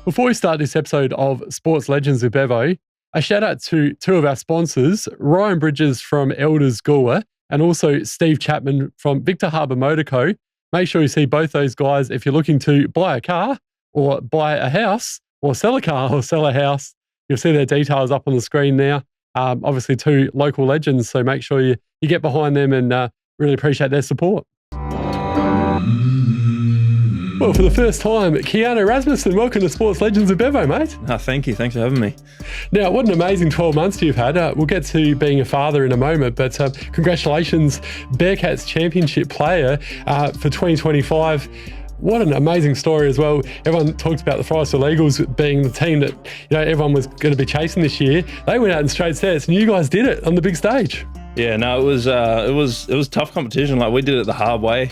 Before we start this episode of Sports Legends with Bevo, a shout out to two of our sponsors, Ryan Bridges from Elders Goolwa and also Steve Chapman from Victor Harbour Motor Co. Make sure you see both those guys if you're looking to buy a car or buy a house or sell a car or sell a house. You'll see their details up on the screen now. Obviously, two local legends, so make sure you get behind them and really appreciate their support. Well, for the first time, Keanu Rasmussen, welcome to Sports Legends with Bevo, mate. Thank you. Thanks for having me. Now, what an amazing 12 months you've had. We'll get to being a father in a moment, but congratulations, Bearcats Championship player for 2025. What an amazing story as well. Everyone talks about the Forestville Eagles being the team that everyone was going to be chasing this year. They went out in straight sets, and you guys did it on the big stage. Yeah, no, it was tough competition. Like, we did it the hard way.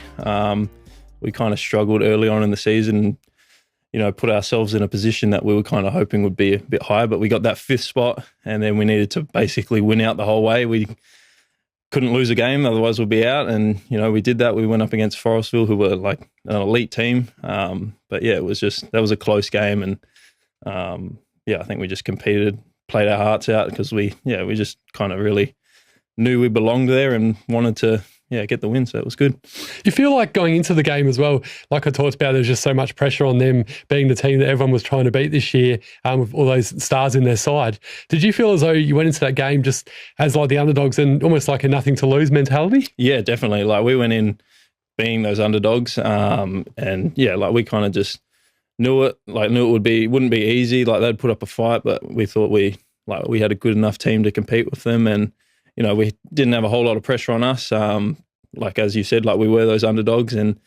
We kind of struggled early on in the season, put ourselves in a position that we were kind of hoping would be a bit higher, but we got that fifth spot, and then we needed to basically win out the whole way. We couldn't lose a game, otherwise we'd be out, and we did that. We went up against Forestville, who were like an elite team, but yeah, that was a close game, and I think we just competed, played our hearts out, because we just kind of really knew we belonged there and wanted to get the win, so it was good. You feel like going into the game as well, like I talked about, there's just so much pressure on them being the team that everyone was trying to beat this year, with all those stars in their side. Did you feel as though you went into that game just as like the underdogs and almost like a nothing to lose mentality? Yeah, definitely. Like, we went in being those underdogs, and we kind of just knew it wouldn't be easy. Like, they'd put up a fight, but we thought we had a good enough team to compete with them, and we didn't have a whole lot of pressure on us. Like, as you said, like, we were those underdogs, and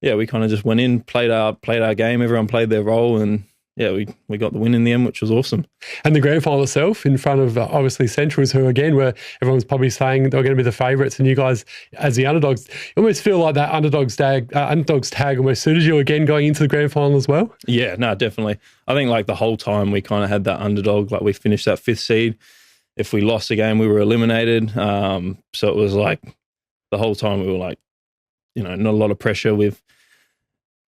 we kind of just went in, played our game. Everyone played their role, and we got the win in the end, which was awesome. And the grand final itself, in front of obviously Centrals, who again were everyone was probably saying they were going to be the favourites, and you guys as the underdogs, you almost feel like that underdogs tag almost suited you again going into the grand final as well. Yeah, no, definitely. I think like the whole time we kind of had that underdog. Like, we finished that fifth seed. If we lost a game, we were eliminated. So it was like the whole time we were like, not a lot of pressure. We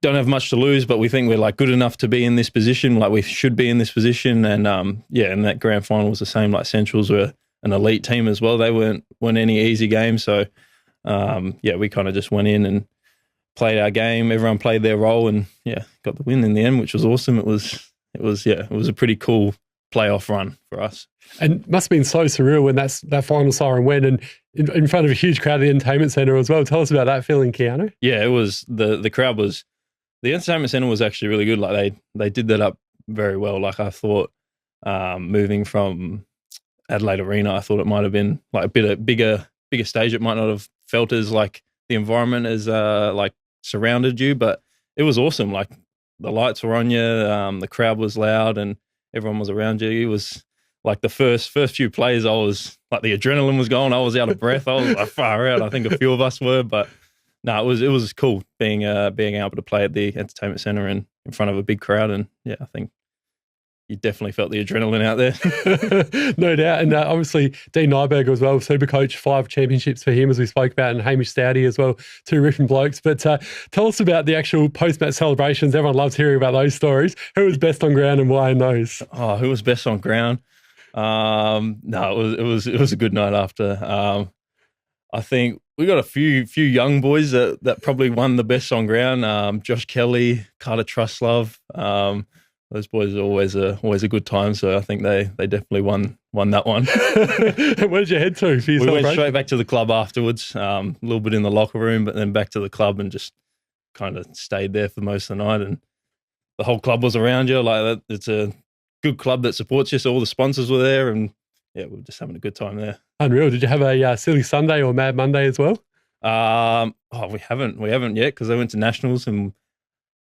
don't have much to lose, but we think we're like good enough to be in this position. Like, we should be in this position. And and that grand final was the same. Like, Centrals were an elite team as well. They weren't any easy games. So we kind of just went in and played our game. Everyone played their role, and got the win in the end, which was awesome. It was a pretty cool playoff run for us. And must have been so surreal when that final siren went, and in front of a huge crowd at the Entertainment Centre as well. Tell us about that feeling, Keanu. Yeah, it was the crowd was, the Entertainment Centre was actually really good. Like, they did that up very well. Like, I thought moving from Adelaide Arena, I thought it might have been like a bit bigger stage. It might not have felt as like the environment as like surrounded you, but it was awesome. Like, the lights were on you, the crowd was loud, and everyone was around you. It was like the first few plays, I was like, the adrenaline was going. I was out of breath. I was like far out. I think a few of us were, but no, it was cool being able to play at the Entertainment Centre and in front of a big crowd. And I think you definitely felt the adrenaline out there. No doubt. And obviously Dean Nyberger as well, super coach, 5 championships for him, as we spoke about, and Hamish Stoudy as well, 2 ripping blokes. But tell us about the actual post-match celebrations. Everyone loves hearing about those stories. Who was best on ground and why in those? Oh, who was best on ground? No, it was a good night after. I think we got a few young boys that probably won the best on ground. Josh Kelly, Carter Trustlove. Those boys are always a good time. So I think they definitely won that one. Where did you head to for your We went straight back to the club afterwards. A little bit in the locker room, but then back to the club and just kind of stayed there for most of the night. And the whole club was around you. Like, that, it's a good club that supports you. So all the sponsors were there, and we were just having a good time there. Unreal. Did you have a silly Sunday or Mad Monday as well? We haven't yet, because they went to nationals and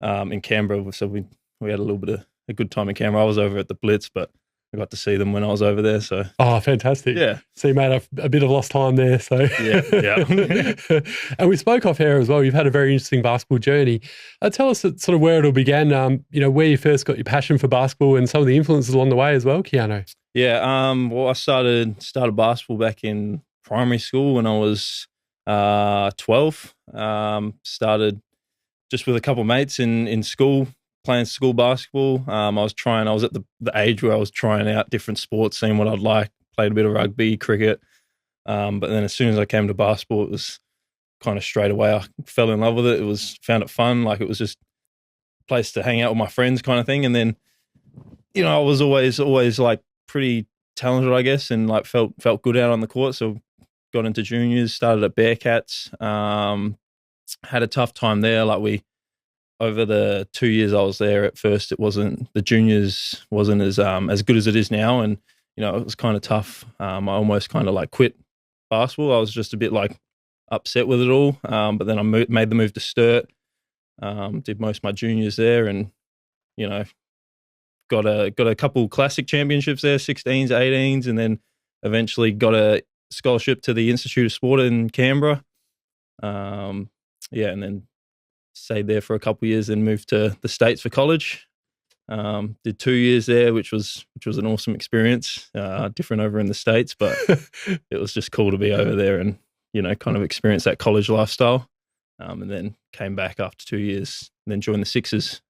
in Canberra. So we had a little bit of a good time in Canberra. I was over at the Blitz, but I got to see them when I was over there. So fantastic. Yeah. So you made a bit of lost time there. So yeah. And we spoke off air as well. You've had a very interesting basketball journey. Tell us sort of where it all began. Where you first got your passion for basketball and some of the influences along the way as well, Keanu. Yeah. Well, I started basketball back in primary school when I was 12. Started just with a couple of mates in school, playing school basketball. I was at the age where I was trying out different sports, seeing what I'd like. Played a bit of rugby, cricket. But then as soon as I came to basketball, it was kind of straight away I fell in love with it. Found it fun. Like, it was just a place to hang out with my friends kind of thing. And then, I was always like pretty talented, I guess, and like felt good out on the court. So got into juniors, started at Bearcats. Had a tough time there. Like, over the 2 years I was there, at first the juniors wasn't as good as it is now. And, it was kind of tough. I almost kind of like quit basketball. I was just a bit like upset with it all. But then I made the move to Sturt, did most of my juniors there, and, got a couple classic championships there, 16s, 18s, and then eventually got a scholarship to the Institute of Sport in Canberra. And then stayed there for a couple of years, then moved to the States for college. Did 2 years there, which was an awesome experience. Different over in the States, but it was just cool to be over there and, kind of experience that college lifestyle. And then came back after 2 years, and then joined the Sixers.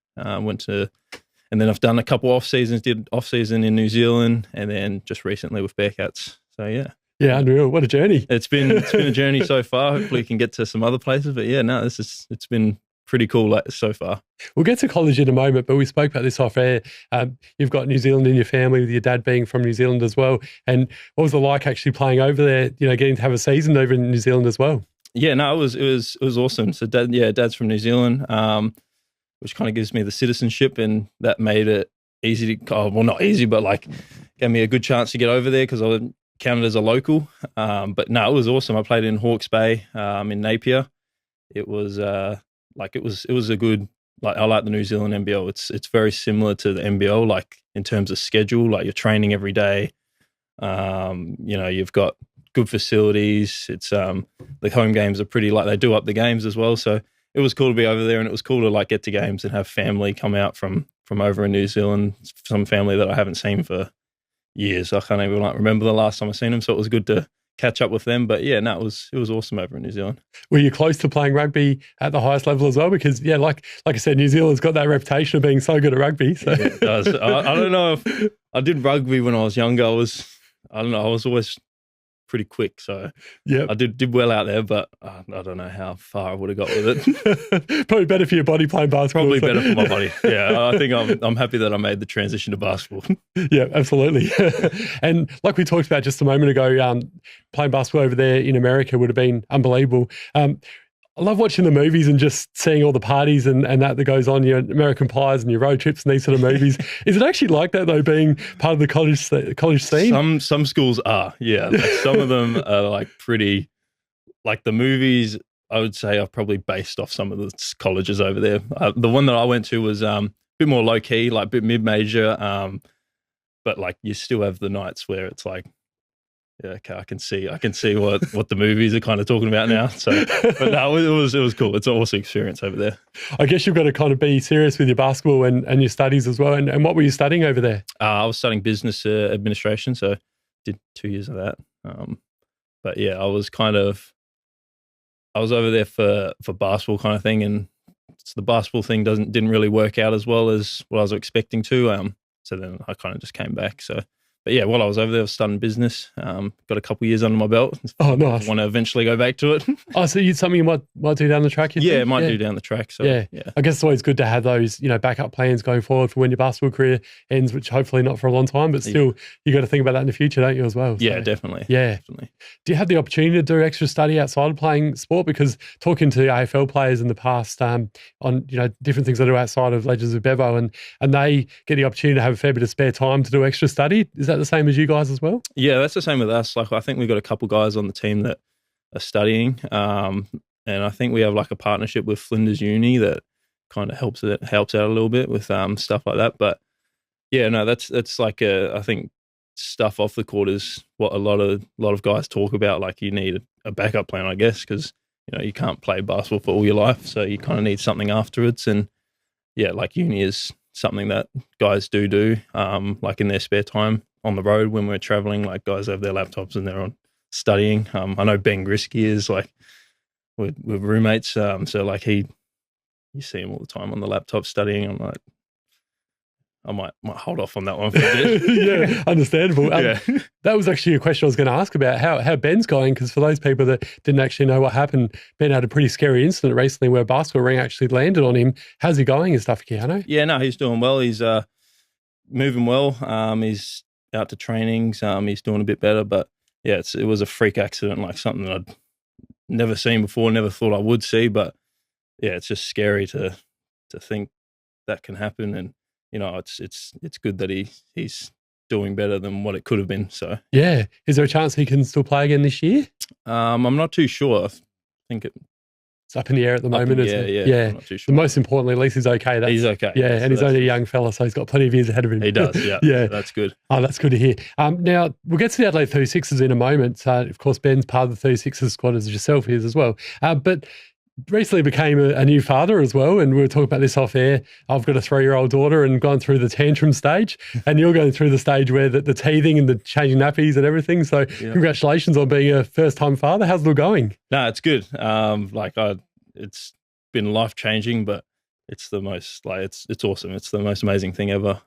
And then I've done a couple off seasons, did off season in New Zealand, and then just recently with Bearcats. So yeah. Yeah, unreal. What a journey. It's been a journey so far. Hopefully we can get to some other places. But yeah, no, it's been pretty cool so far. We'll get to college in a moment, but we spoke about this off air. You've got New Zealand in your family, with your dad being from New Zealand as well. And what was it like actually playing over there, getting to have a season over in New Zealand as well? Yeah, no, it was awesome. So dad's from New Zealand, which kind of gives me the citizenship, and that made it easy to, well, not easy, but like gave me a good chance to get over there because I was counted as a local. But no, it was awesome. I played in Hawke's Bay, in Napier. It was it was a good, like, I like the New Zealand NBL. It's very similar to the NBL, like in terms of schedule, like you're training every day. You've got good facilities. It's the home games are pretty, like, they do up the games as well. So it was cool to be over there, and it was cool to like get to games and have family come out from over in New Zealand, some family that I haven't seen for years. I can't even remember the last time I seen them. So it was good to catch up with them. But yeah, no, it was awesome over in New Zealand. Were you close to playing rugby at the highest level as well? Because yeah, like I said, New Zealand's got that reputation of being so good at rugby. So. Yeah, it does. I don't know if I did rugby when I was younger. I was always pretty quick, so yeah, I did well out there, but I don't know how far I would have got with it. Probably better for your body playing basketball. Probably better for my body. Yeah, I think I'm happy that I made the transition to basketball. Yeah, absolutely. And like we talked about just a moment ago, playing basketball over there in America would have been unbelievable. I love watching the movies and just seeing all the parties and that goes on, your American Pies and your road trips and these sort of movies. Is it actually like that though, being part of the college scene? Some schools are, yeah. Like some of them are like pretty, like the movies, I would say, are probably based off some of the colleges over there. The one that I went to was a bit more low key, like a bit mid-major, but like you still have the nights where it's like, yeah, okay, I can see what the movies are kind of talking about now. So, but no, it was cool. It's an awesome experience over there. I guess you've got to kind of be serious with your basketball and your studies as well. And what were you studying over there? I was studying business administration, so did 2 years of that. But yeah, I was over there for basketball kind of thing, and the basketball thing didn't really work out as well as what I was expecting to. So then I kind of just came back. So. But yeah, while I was over there, I was studying business. Got a couple of years under my belt. Oh, nice. I want to eventually go back to it. Oh, so something you might do down the track? Yeah, might do down the track. So, yeah. I guess it's always good to have those, backup plans going forward for when your basketball career ends, which hopefully not for a long time, but still you got to think about that in the future, don't you, as well? So, yeah, definitely. Yeah. Definitely. Do you have the opportunity to do extra study outside of playing sport? Because talking to AFL players in the past on, different things they do outside of Legends of Bevo, and they get the opportunity to have a fair bit of spare time to do extra study. Is that the same as you guys as well? Yeah, that's the same with us. Like, I think we've got a couple guys on the team that are studying, and I think we have like a partnership with Flinders Uni that kind of helps out a little bit with stuff like that. But yeah, no, that's like I think stuff off the court is what a lot of guys talk about. Like, you need a backup plan, I guess, because you can't play basketball for all your life, so you kind of need something afterwards. And yeah, like uni is something that guys do like in their spare time on the road when we're traveling. Like, guys have their laptops and they're on studying. I know Ben Grisky is like with roommates. So like you see him all the time on the laptop studying. I'm like, I might hold off on that one for a bit. Yeah, understandable. Yeah. That was actually a question I was going to ask about how Ben's going, because for those people that didn't actually know what happened, Ben had a pretty scary incident recently where a basketball ring actually landed on him. How's he going and stuff, Keanu? Yeah, no, he's doing well. He's moving well. He's out to trainings. He's doing a bit better, but yeah, it was a freak accident, like something that I'd never seen before, never thought I would see. But yeah, it's just scary to think that can happen. And you know, it's good that he's doing better than what it could have been. So yeah, is there a chance he can still play again this year? I'm not too sure. I think it's up in the air at the moment, isn't it? Yeah. I'm not too sure. The most importantly, at least he's okay. He's okay. Yeah, and he's only a young fella, so he's got plenty of years ahead of him. He does, yeah. Yeah. That's good. Oh, that's good to hear. Now, we'll get to the Adelaide 36ers in a moment. Of course, Ben's part of the 36ers squad as yourself is as well. But recently became a new father as well, and we were talking about this off air. I've got a 3-year-old daughter and gone through the tantrum stage, and you're going through the stage where the teething and the changing nappies and everything. So Congratulations on being a first-time father. How's it all going? No, it's good. It's been life-changing, but it's the most, it's awesome. It's the most amazing thing ever.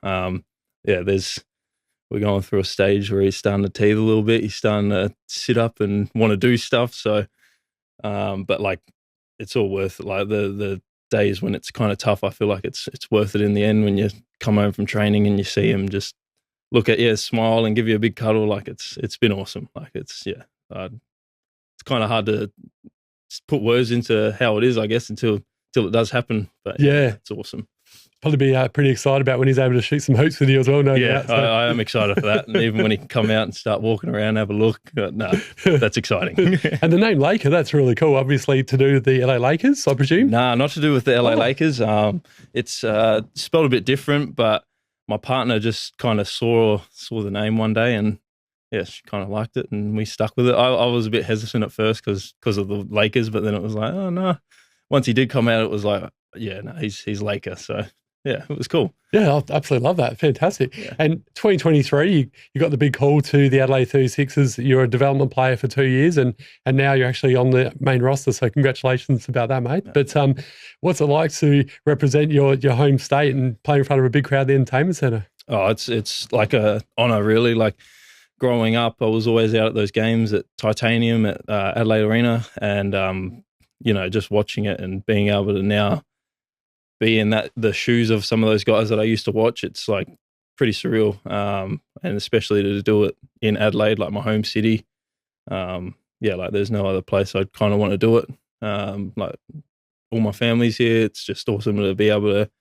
We're going through a stage where he's starting to teeth a little bit. He's starting to sit up and want to do stuff. So, but it's all worth it. Like the days when it's kind of tough, I feel like it's worth it in the end when you come home from training and you see him just look at you, smile and give you a big cuddle. Like it's been awesome. It's kind of hard to put words into how it is, I guess, until it does happen. But yeah, it's awesome. Probably be pretty excited about when he's able to shoot some hoops with you as well. No doubt. So. I am excited for that. And even when he can come out and start walking around, have a look, that's exciting. And the name Laker, that's really cool. Obviously to do with the LA Lakers, I presume? Nah, not to do with the LA Lakers. It's spelled a bit different, but my partner just kind of saw the name one day and yeah, she kind of liked it and we stuck with it. I was a bit hesitant at first because of the Lakers, but then it was like, oh no. Once he did come out, it was like, yeah, no, he's Laker. So yeah, it was cool. Yeah, I absolutely love that. Fantastic. Yeah. And 2023, you got the big call to the Adelaide 36ers. You're a development player for 2 years and now you're actually on the main roster. So congratulations about that, mate. Yeah. But what's it like to represent your home state and play in front of a big crowd at the Entertainment Centre? Oh, it's like a honour, really. Like growing up, I was always out at those games at Titanium at Adelaide Arena and, just watching it and being able to now be in the shoes of some of those guys that I used to watch, it's like pretty surreal. And especially to do it in Adelaide, like my home city. There's no other place I'd kind of want to do it. Like all my family's here. It's just awesome to be able to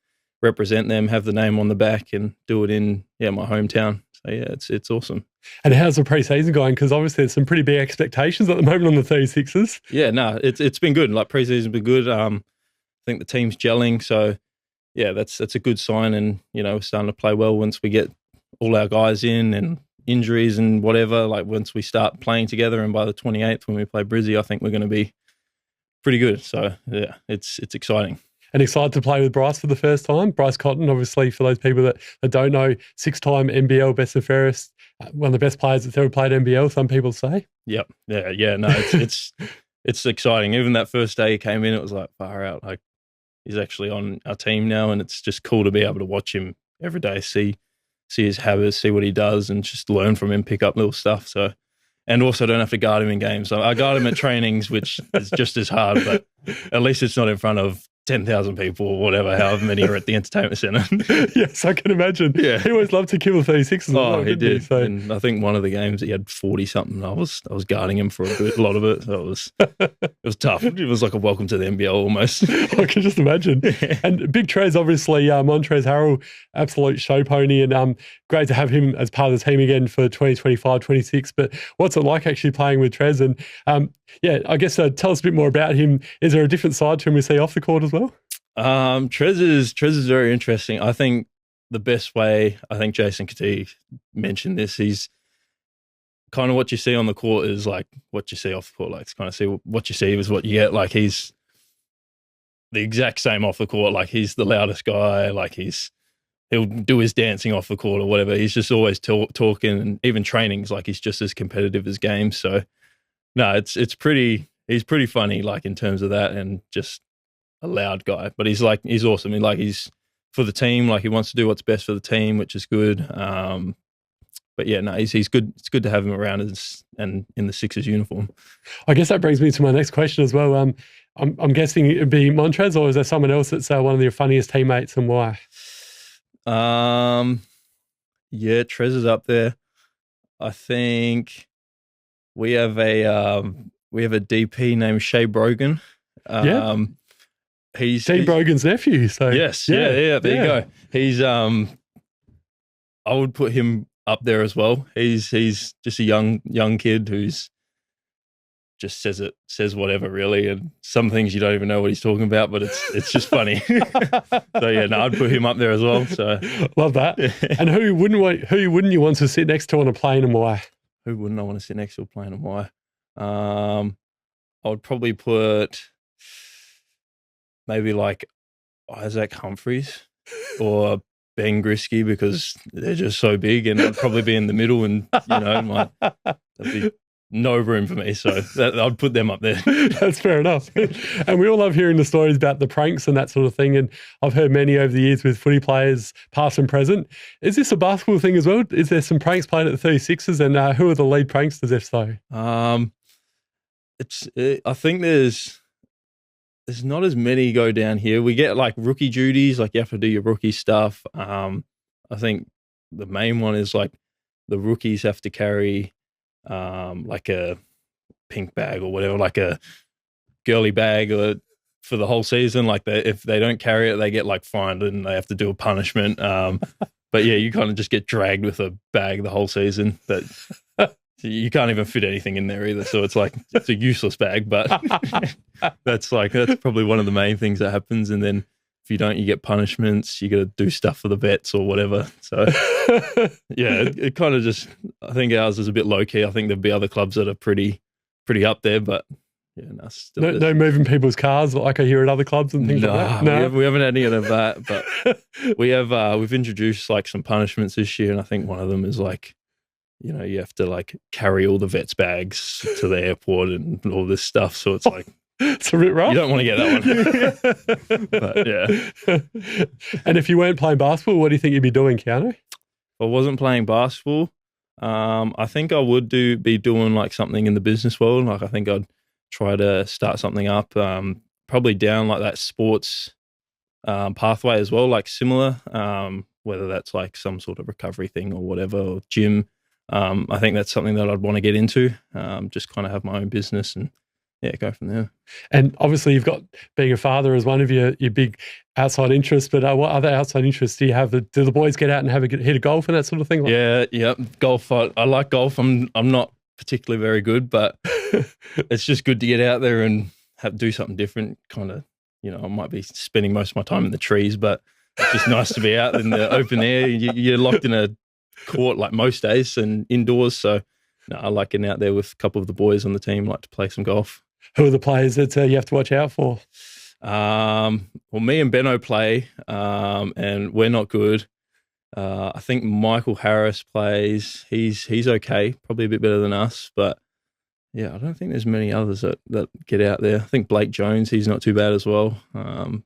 represent them, have the name on the back and do it in my hometown. So yeah, it's awesome. And how's the pre-season going? Because obviously there's some pretty big expectations at the moment on the 36ers. Yeah, no, it's been good. Like pre-season's been good. I think the team's gelling, so yeah, that's a good sign. And we're starting to play well once we get all our guys in and injuries and whatever. Like once we start playing together, and by the 28th when we play Brizzy, I think we're going to be pretty good. So yeah, it's exciting. And excited to play with Bryce for the first time. Bryce Cotton, obviously, for those people that don't know, 6-time NBL best and fairest, one of the best players that's ever played NBL, some people say. Yep. Yeah. No, it's exciting. Even that first day he came in, it was like far out. Like he's actually on our team now, and it's just cool to be able to watch him every day, see his habits, see what he does, and just learn from him, pick up little stuff. So, and also don't have to guard him in games. So I guard him at trainings, which is just as hard, but at least it's not in front of 10,000 people or whatever, however many are at the Entertainment Centre. Yes, I can imagine. Yeah. He always loved to kill the 36ers. Oh, he did. So. And I think one of the games he had 40-something. I was guarding him for a lot of it. So it was tough. It was like a welcome to the NBL almost. I can just imagine. Yeah. And Big Trez, obviously, Montrez Harrell, absolute show pony, and great to have him as part of the team again for 2025-26. But what's it like actually playing with Trez? And I guess tell us a bit more about him. Is there a different side to him we see off the court as well? Trez is very interesting. I think the best way, I think Jason Kati mentioned this, he's kind of what you see on the court is like what you see off the court. Like it's kind of see what you see is what you get. Like he's the exact same off the court. Like he's the loudest guy. Like he'll do his dancing off the court or whatever. He's just always talking, and even trainings, like he's just as competitive as games. So no, he's pretty funny, like in terms of that, and just a loud guy, but he's awesome. He's for the team. Like he wants to do what's best for the team, which is good. But yeah, no, he's good. It's good to have him around and in the Sixers uniform. I guess that brings me to my next question as well. I'm guessing it'd be Montrez, or is there someone else that's one of your funniest teammates, and why? Yeah, Trez is up there. I think we have a DP named Shea Brogan. He's Brogan's nephew. So yes, yeah. There you go. He's I would put him up there as well. He's just a young kid who's just says whatever really, and some things you don't even know what he's talking about, but it's just funny. So yeah, no, I'd put him up there as well. So love that. Yeah. And who wouldn't you want to sit next to on a plane, and why? Who wouldn't I want to sit next to a plane, and why? I would probably put maybe like Isaac Humphries or Ben Grisky, because they're just so big, and I'd probably be in the middle, and that'd be no room for me. So I'd put them up there. That's fair enough. And we all love hearing the stories about the pranks and that sort of thing. And I've heard many over the years with footy players, past and present. Is this a basketball thing as well? Is there some pranks played at the 36ers, and who are the lead pranksters, if so? I think there's not as many go down here. We get like rookie duties, like you have to do your rookie stuff. I think the main one is like the rookies have to carry like a pink bag or whatever, like a girly bag for the whole season. Like if they don't carry it, they get like fined and they have to do a punishment. But yeah, you kind of just get dragged with a bag the whole season. But you can't even fit anything in there either. So it's like, it's a useless bag, but that's probably one of the main things that happens. And then if you don't, you get punishments. You got to do stuff for the vets or whatever. So yeah, it kind of just, I think ours is a bit low key. I think there'd be other clubs that are pretty up there, but yeah, no moving people's cars like I hear at other clubs and things like that. No, we haven't had any of that, but we've introduced like some punishments this year, and I think one of them is like, you have to like carry all the vets bags to the airport and all this stuff. So it's like, it's a bit rough. You don't want to get that one. But yeah. And if you weren't playing basketball, what do you think you'd be doing, Keanu? If I wasn't playing basketball, I think I would be doing like something in the business world. Like I think I'd try to start something up, probably down like that sports pathway as well, like similar, whether that's like some sort of recovery thing or whatever, or gym. I think that's something that I'd want to get into, just kind of have my own business and yeah, go from there. And obviously you've got being a father as one of your big outside interests, but what other outside interests do you have? Do the boys get out and have a hit of golf and that sort of thing? Yeah. Golf. I like golf. I'm not particularly very good, but it's just good to get out there and do something different. Kind of, I might be spending most of my time in the trees, but it's just nice to be out in the open air. You're locked in a court like most days and indoors. So no, I like getting out there with a couple of the boys on the team, like to play some golf. Who are the players that you have to watch out for? Well, me and Benno play, and we're not good. I think Michael Harris plays. He's okay, probably a bit better than us, but yeah, I don't think there's many others that get out there. I think Blake Jones, he's not too bad as well. But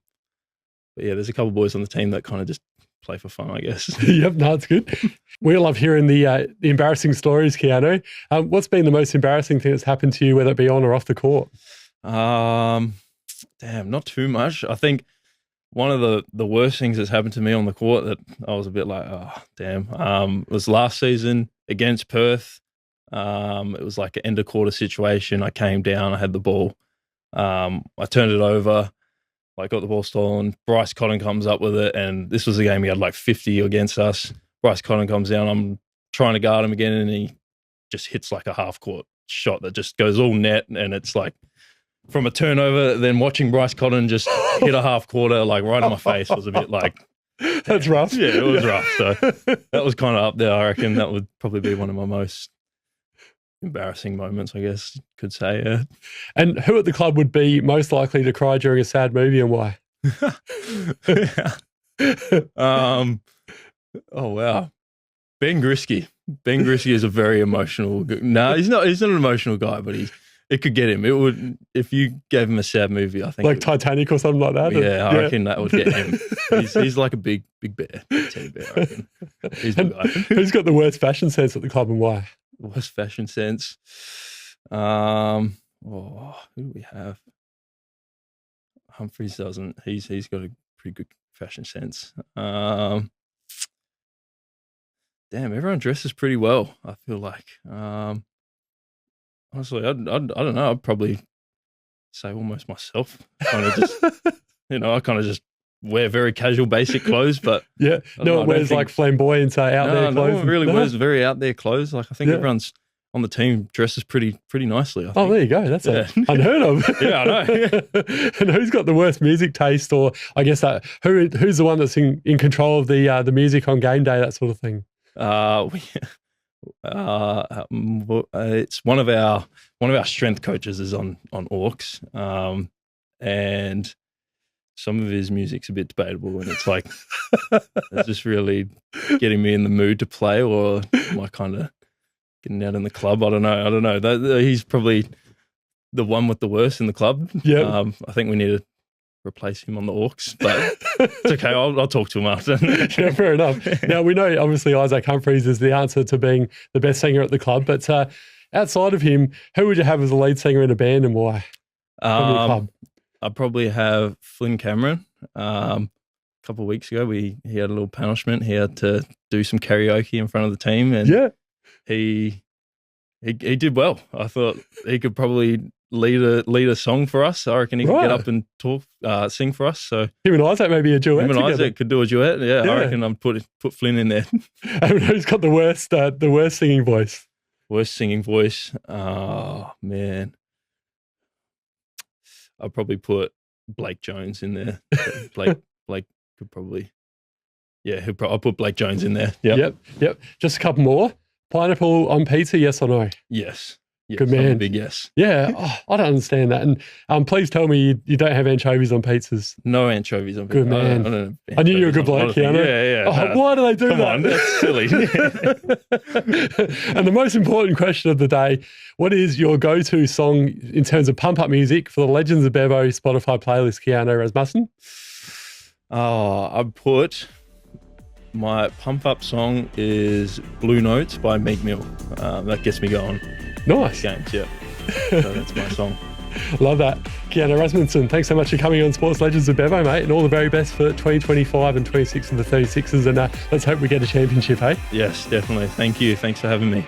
yeah, there's a couple of boys on the team that kind of just play for fun, I guess. Yep, no, it's good. We love hearing the embarrassing stories, Keanu. What's been the most embarrassing thing that's happened to you, whether it be on or off the court? Damn, not too much. I think one of the worst things that's happened to me on the court that I was a bit like, oh, damn, was last season against Perth. It was like an end of quarter situation. I came down, I had the ball. I turned it over. I got the ball stolen. Bryce Cotton comes up with it, and this was a game he had like 50 against us. Bryce Cotton comes down. I'm trying to guard him again, and he just hits like a half-court shot that just goes all net, and it's like from a turnover, then watching Bryce Cotton just hit a half-quarter like right in my face was a bit like... That's rough. Yeah, it was rough. So that was kind of up there, I reckon. That would probably be one of my most embarrassing moments, I guess you could say. Yeah. And who at the club would be most likely to cry during a sad movie, and why? Oh wow, Ben Grisky. Ben Grisky is a very emotional. No, he's not an emotional guy, but It could get him. It would, if you gave him a sad movie, I think. Like Titanic or something like that? Yeah, I reckon that would get him. He's like a big bear, teddy bear, I reckon. He's the guy. Who's got the worst fashion sense at the club and why? Worst fashion sense? Who do we have? Humphreys doesn't. He's got a pretty good fashion sense. Damn, everyone dresses pretty well, I feel like. Honestly, I don't know. I'd probably say almost myself. Kind of just, I kind of just wear very casual, basic clothes. But yeah, no one wears like flamboyant out there clothes. No one really wears very out there clothes. Like I think everyone's on the team dresses pretty nicely. I think. Oh, there you go. That's unheard of. Yeah, I know. And who's got the worst music taste, or I guess who's the one that's in control of the music on game day, that sort of thing? It's one of our strength coaches is on Orcs, and some of his music's a bit debatable, and it's like it's just really getting me in the mood to play, or am I kind of getting out in the club? I don't know. He's probably the one with the worst in the club. Yeah, I think we need to replace him on the Orcs, but it's okay. I'll talk to him after. Yeah, fair enough. Now, we know obviously Isaac Humphreys is the answer to being the best singer at the club, but outside of him, who would you have as a lead singer in a band and why? I'd probably have Flynn Cameron. A couple of weeks ago, he had a little punishment. He had to do some karaoke in front of the team, and he did well. I thought he could probably lead a song for us. I reckon he could get up and talk, sing for us. So him and Isaac maybe a duet. Him and Isaac could do a duet. Yeah, I reckon I'd put Flynn in there. And who's got the worst singing voice? Worst singing voice. Oh man, I'd probably put Blake Jones in there. Blake could probably. Yeah, I'll put Blake Jones in there. Yep. Just a couple more. Pineapple on pizza, yes or no? Yes. Good man. Big yes. Yeah. I don't understand that. And please tell me you don't have anchovies on pizzas. No anchovies on pizzas. Good man. I knew you were a good bloke, Keanu. Yeah. Why do they do Come that? on, that's silly. And the most important question of the day, what is your go-to song in terms of pump-up music for the Legends of Bevo Spotify playlist, Keanu Rasmussen? I'd put... My pump-up song is Blue Notes by Meek Mill. That gets me going. Nice. Games, yeah. So that's my song. Love that. Keanu Rasmussen, thanks so much for coming on Sports Legends of Bevo, mate, and all the very best for 2025 and 26 of the 36ers, and let's hope we get a championship, hey? Yes, definitely. Thank you. Thanks for having me.